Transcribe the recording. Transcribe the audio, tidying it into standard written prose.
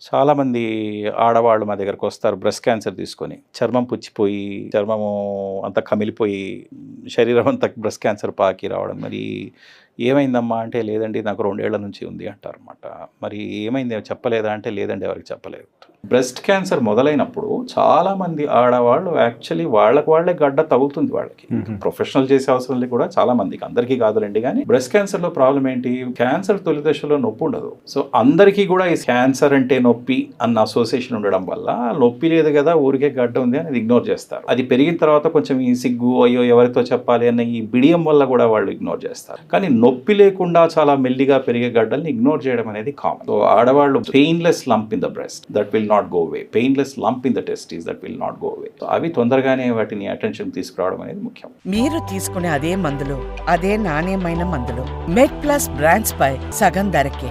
చాలామంది ఆడవాళ్ళు మా దగ్గరకొస్తారు బ్రెస్ట్ క్యాన్సర్ తీసుకొని. చర్మం పుచ్చిపోయి, చర్మము అంతా కమిలిపోయి, శరీరం అంతా బ్రెస్ట్ క్యాన్సర్ పాకి రావడం. మరి ఏమైందమ్మా అంటే, లేదండి నాకు 2 ఏళ్ల నుంచి ఉంది అంటారనమాట. మరి ఏమైంది చెప్పలేదా అంటే, లేదండి ఎవరికీ చెప్పలేదు. బ్రెస్ట్ క్యాన్సర్ మొదలైనప్పుడు చాలామంది ఆడవాళ్ళు యాక్చువల్లీ వాళ్ళకి వాళ్ళే గడ్డ తగులుతుంది వాళ్ళకి. ప్రొఫెషనల్ చేసే అవసరం లేదు కూడా చాలా మందికి, అందరికీ కాదులేండి. కానీ బ్రెస్ట్ క్యాన్సర్‌లో ప్రాబ్లమ్ ఏంటి? క్యాన్సర్ తొలి దశలో నొప్పి ఉండదు. సో అందరికీ కూడా ఈ క్యాన్సర్ అంటే నొప్పి అన్న అసోసియేషన్ ఉండడం వల్ల నొప్పి లేదు కదా ఊరికే గడ్డ ఉంది అనేది ఇగ్నోర్ చేస్తారు. అది పెరిగిన తర్వాత కొంచెం ఈ సిగ్గు, అయ్యో ఎవరితో చెప్పాలి అన్న ఈ బిడియం వల్ల కూడా వాళ్ళు ఇగ్నోర్ చేస్తారు. కానీ నొప్పి లేకుండా చాలా మెల్లిగా పెరిగే గడ్డల్ని ఇగ్నోర్ చేయడం అనేది కామన్. సో ఆడవాళ్ళు painless lump in the breast that will not go away, painless lump in the testis that will not go away. So అవి తొందరగానే వాటిని అటెన్షన్ తీసుకురావడం అనేది ముఖ్యం. మీరు తీసుకునే అదే మందులు, అదే నాణ్యమైన మందులు మెడ్ ప్లస్ బ్రాండ్స్ పై సగం ధరకే.